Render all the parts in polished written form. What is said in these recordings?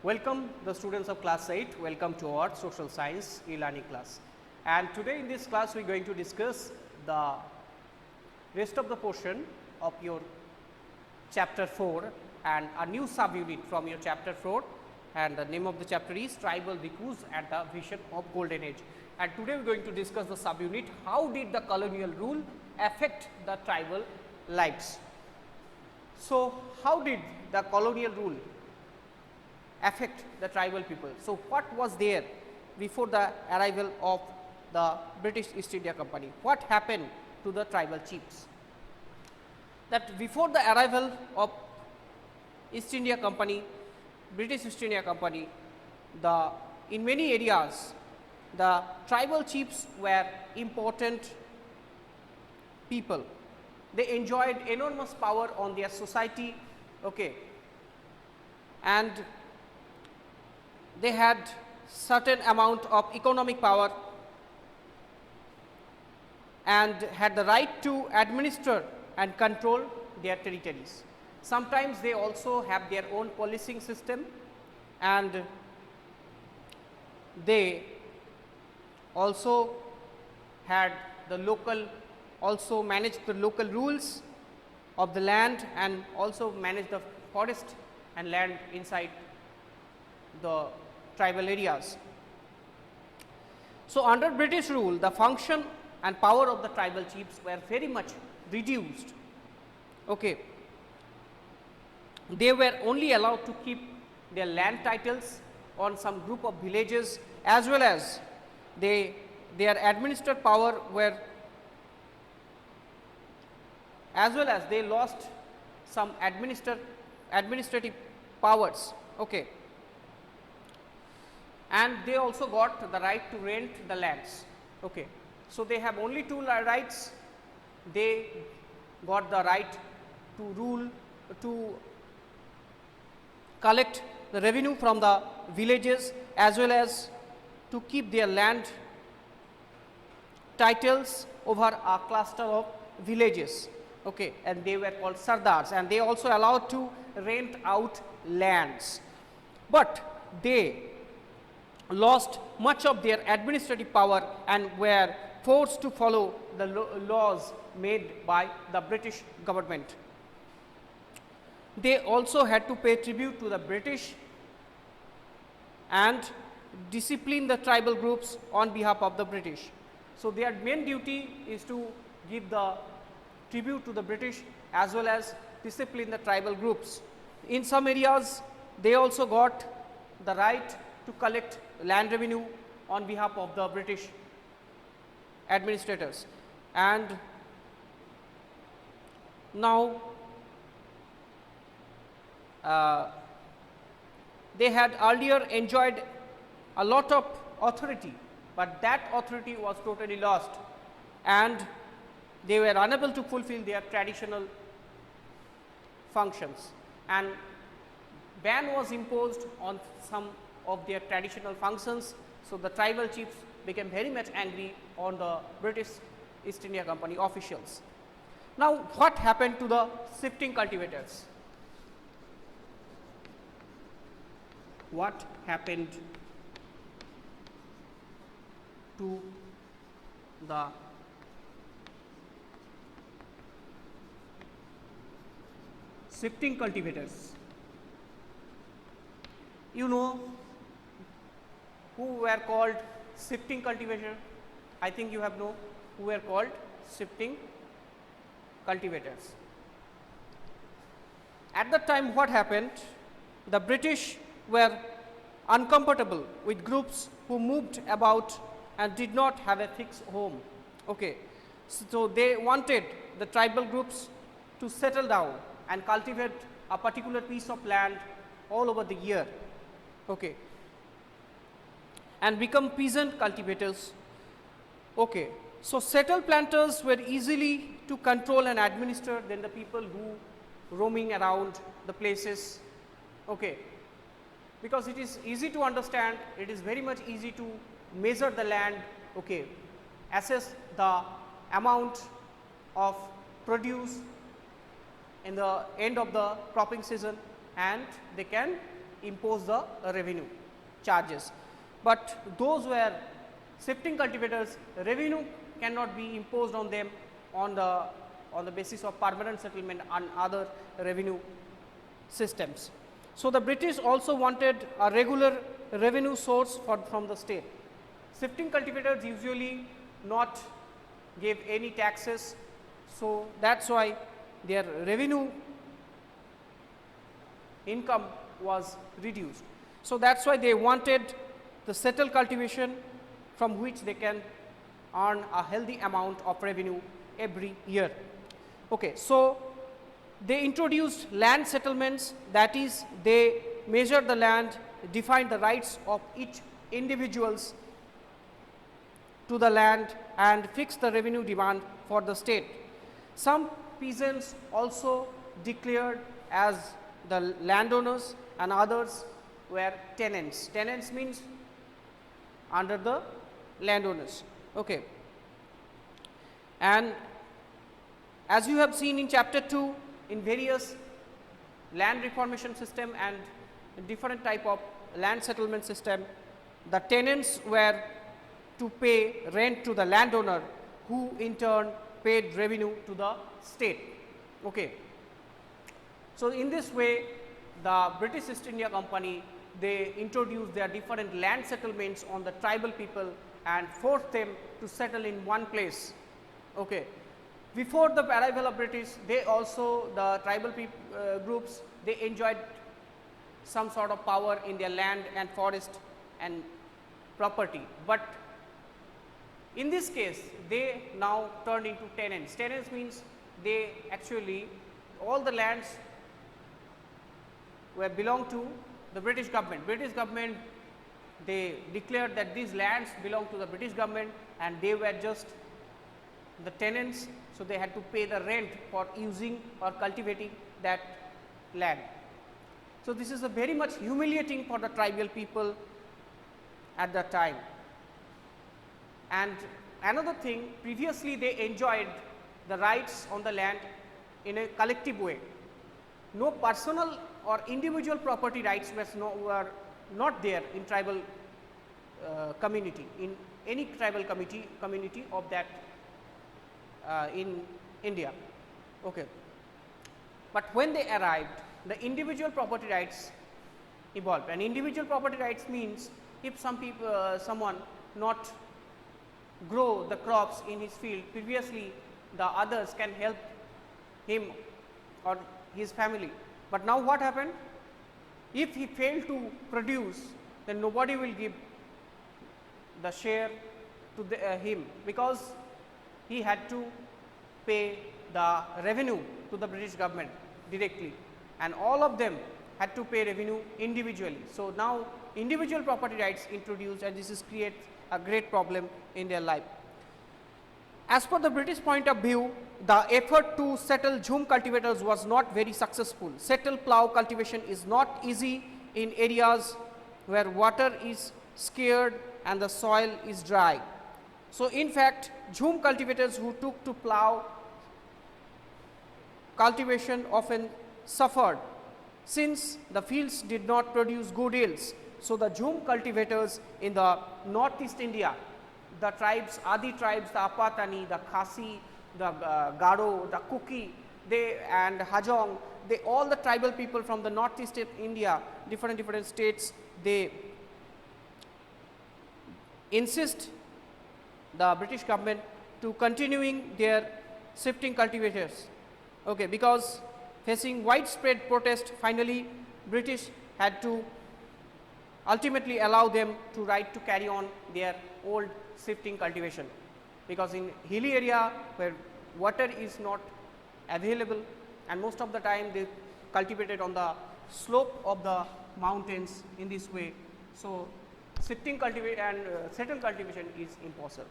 Welcome the students of class 8, welcome to our social science e-learning class. And today in this class we are going to discuss the rest of the portion of your chapter 4 and a new subunit from your chapter 4, and the name of the chapter is Tribal Recruits at the Vision of Golden Age. And today we are going to discuss the subunit, how did the colonial rule affect the tribal lives. So, how did the colonial rule affect the tribal people? So, what was there before the arrival of the British East India Company? What happened to the tribal chiefs? That before the arrival of East India Company, British East India Company, in many areas the tribal chiefs were important people. They enjoyed enormous power on their society, and they had certain amount of economic power and had the right to administer and control their territories. Sometimes they also have their own policing system, and they also had the local, also managed the local rules of the land and also managed the forest and land inside the tribal areas. So, under British rule, the function and power of the tribal chiefs were very much reduced. They were only allowed to keep their land titles on some group of villages, as well as their administrative power were, as well as they lost some administrative powers. And they also got the right to rent the lands. So, they have only two rights. They got the right to rule, to collect the revenue from the villages, as well as to keep their land titles over a cluster of villages. And they were called sardars, and they also allowed to rent out lands, but they lost much of their administrative power and were forced to follow the laws made by the British government. They also had to pay tribute to the British and discipline the tribal groups on behalf of the British. So, their main duty is to give the tribute to the British as well as discipline the tribal groups. In some areas, they also got the right to collect land revenue on behalf of the British administrators. And now they had earlier enjoyed a lot of authority, but that authority was totally lost, and they were unable to fulfill their traditional functions, and ban was imposed on some of their traditional functions. So, the tribal chiefs became very much angry on the British East India Company officials. Now, what happened to the shifting cultivators? What happened to the shifting cultivators? You know who were called shifting cultivators? I think you have know who were called shifting cultivators. At that time, what happened? The British were uncomfortable with groups who moved about and did not have a fixed home. So, they wanted the tribal groups to settle down and cultivate a particular piece of land all over the year, and become peasant cultivators. So, settled planters were easily to control and administer than the people who roaming around the places, because it is easy to understand, it is very much easy to measure the land, assess the amount of produce in the end of the cropping season, and they can impose the revenue charges. But those were shifting cultivators, revenue cannot be imposed on them on the basis of permanent settlement and other revenue systems. So, the British also wanted a regular revenue source from the state. Shifting cultivators usually not give any taxes. So, that is why their revenue income was reduced. So, that is why they wanted the settled cultivation from which they can earn a healthy amount of revenue every year. Okay. So, they introduced land settlements, that is they measure the land, define the rights of each individuals to the land and fix the revenue demand for the state. Some peasants also declared as the landowners and others were tenants. Tenants means under the landowners. Okay. And as you have seen in chapter 2, in various land reformation system and different type of land settlement system, the tenants were to pay rent to the landowner, who in turn paid revenue to the state. Okay. So, in this way the British East India Company, they introduced their different land settlements on the tribal people and forced them to settle in one place. Okay. Before the arrival of British, they also, the tribal groups, they enjoyed some sort of power in their land and forest and property, but in this case they now turned into tenants. Tenants means they actually, all the lands were belong to the British government. British government, they declared that these lands belong to the British government and they were just the tenants. So, they had to pay the rent for using or cultivating that land. So, this is a very much humiliating for the tribal people at that time. And another thing, previously they enjoyed the rights on the land in a collective way. No personal or individual property rights were not there in tribal community, in any tribal community of that in India. Okay. But when they arrived, the individual property rights evolved, and individual property rights means if someone not grow the crops in his field, previously the others can help him or his family. But now what happened? If he failed to produce, then nobody will give the share to him, because he had to pay the revenue to the British government directly, and all of them had to pay revenue individually. So, now individual property rights introduced, and this is create a great problem in their life. As per the British point of view, the effort to settle jhum cultivators was not very successful. Settled plough cultivation is not easy in areas where water is scarce and the soil is dry. So, in fact, jhum cultivators who took to plough cultivation often suffered, since the fields did not produce good yields. So, the jhum cultivators in the northeast India, the tribes, Adi tribes, the Apatani, the Khasi, the Garo, the Kuki, they and Hajong, they all the tribal people from the northeast India, different states, they insist the British government to continuing their shifting cultivators. Okay, because facing widespread protest, finally British had to ultimately allow them to right to carry on their old shifting cultivation, because in hilly area where water is not available, and most of the time they cultivated on the slope of the mountains in this way. So, shifting cultivation and settled cultivation is impossible.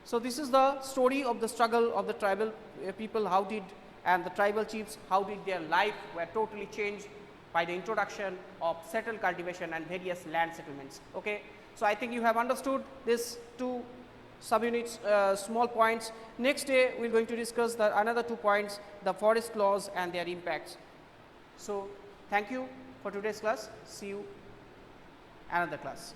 So, this is the story of the struggle of the tribal people, how did, and the tribal chiefs, how did their life were totally changed by the introduction of settled cultivation and various land settlements. Okay. So, I think you have understood this two subunits, small points. Next day we are going to discuss the another 2 points, the forest laws and their impacts. So, Thank you for today's class. See you another class.